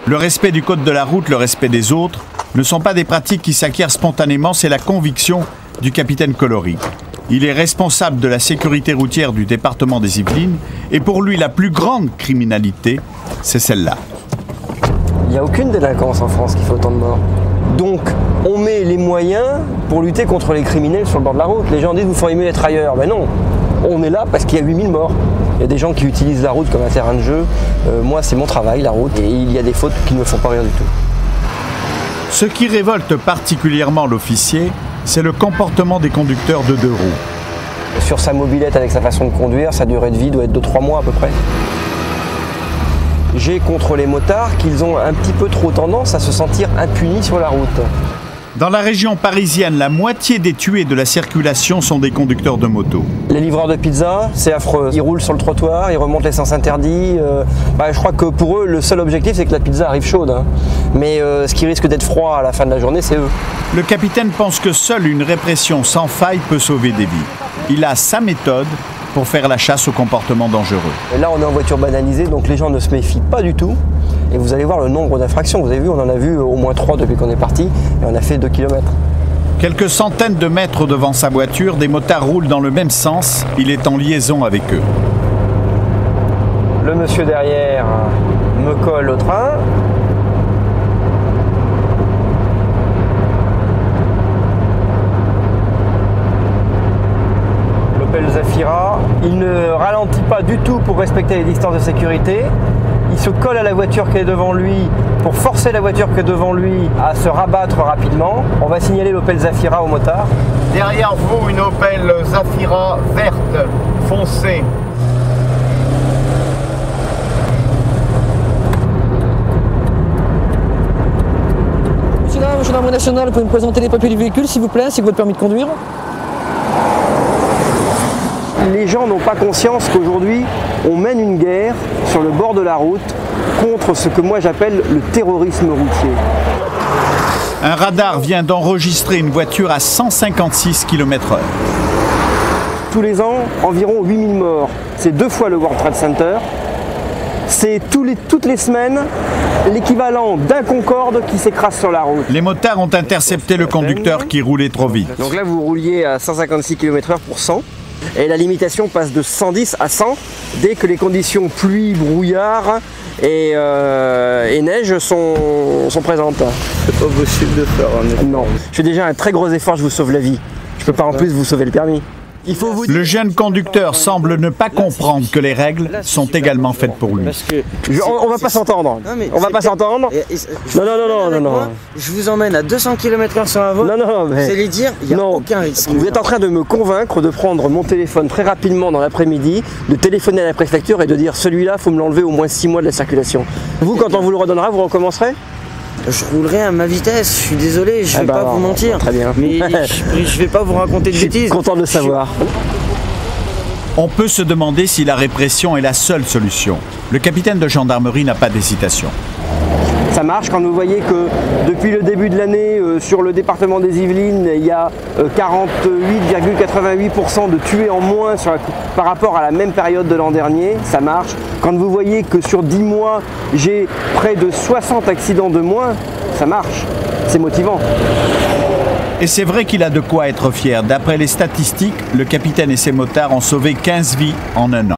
Le respect du code de la route, le respect des autres, ne sont pas des pratiques qui s'acquièrent spontanément, c'est la conviction du capitaine Colori. Il est responsable de la sécurité routière du département des Yvelines et pour lui, la plus grande criminalité, c'est celle-là. Il n'y a aucune délinquance en France qui fait autant de morts. Donc, on met les moyens pour lutter contre les criminels sur le bord de la route. Les gens disent vous feriez mieux être ailleurs. Ben non, on est là parce qu'il y a 8000 morts. Il y a des gens qui utilisent la route comme un terrain de jeu. Moi, c'est mon travail, la route, et il y a des fautes qui ne me font pas rire du tout. Ce qui révolte particulièrement l'officier, c'est le comportement des conducteurs de deux roues. Sur sa mobilette, avec sa façon de conduire, sa durée de vie doit être de 3 mois à peu près. J'ai contre les motards qu'ils ont un petit peu trop tendance à se sentir impunis sur la route. Dans la région parisienne, la moitié des tués de la circulation sont des conducteurs de moto. Les livreurs de pizza, c'est affreux. Ils roulent sur le trottoir, ils remontent les sens interdits. Je crois que pour eux, le seul objectif, c'est que la pizza arrive chaude. Hein. Mais ce qui risque d'être froid à la fin de la journée, c'est eux. Le capitaine pense que seule une répression sans faille peut sauver des vies. Il a sa méthode pour faire la chasse aux comportements dangereux. Et là, on est en voiture banalisée, donc les gens ne se méfient pas du tout. Et vous allez voir le nombre d'infractions. Vous avez vu, on en a vu au moins 3 depuis qu'on est parti, et on a fait 2 km. Quelques centaines de mètres devant sa voiture, des motards roulent dans le même sens. Il est en liaison avec eux. Le monsieur derrière me colle au train. L'Opel Zafira, il ne ralentit pas du tout pour respecter les distances de sécurité. Il se colle à la voiture qui est devant lui pour forcer la voiture qui est devant lui à se rabattre rapidement. On va signaler l'Opel Zafira au motard. Derrière vous, une Opel Zafira verte, foncée. Monsieur là, gendarmerie nationale, vous pouvez me présenter les papiers du véhicule s'il vous plaît, c'est votre permis de conduire. Les gens n'ont pas conscience qu'aujourd'hui, on mène une guerre sur le bord de la route contre ce que moi j'appelle le terrorisme routier. Un radar vient d'enregistrer une voiture à 156 km/h. Tous les ans, environ 8000 morts. C'est 2 fois le World Trade Center. C'est toutes les semaines l'équivalent d'un Concorde qui s'écrase sur la route. Les motards ont intercepté le conducteur qui roulait trop vite. Donc là, vous rouliez à 156 km/h pour 100. Et la limitation passe de 110 à 100 dès que les conditions pluie, brouillard et neige sont présentes. C'est pas possible de faire un effort. Non, je fais déjà un très gros effort, je vous sauve la vie. Je peux pas en plus vous sauver le permis. Il faut vous dire... Le jeune conducteur semble ne pas comprendre que les règles sont également faites pour lui. On va pas s'entendre. On va pas s'entendre. Non. Je vous emmène à 200 km/h sur la voie. Non, mais... Vous allez dire, il n'y a aucun risque. Vous êtes en train de me convaincre de prendre mon téléphone très rapidement dans l'après-midi, de téléphoner à la préfecture et de dire celui-là, il faut me l'enlever au moins 6 mois de la circulation. Vous, quand on vous le redonnera, vous recommencerez? Je roulerai à ma vitesse, je suis désolé, je vais pas vous mentir. Très bien. Mais je vais pas vous raconter de bêtises. Je suis content de le savoir. On peut se demander si la répression est la seule solution. Le capitaine de gendarmerie n'a pas d'hésitation. Ça marche quand vous voyez que depuis le début de l'année, sur le département des Yvelines, il y a 48,88% de tués en moins par rapport à la même période de l'an dernier, ça marche. Quand vous voyez que sur 10 mois, j'ai près de 60 accidents de moins, ça marche. C'est motivant. Et c'est vrai qu'il a de quoi être fier. D'après les statistiques, le capitaine et ses motards ont sauvé 15 vies en un an.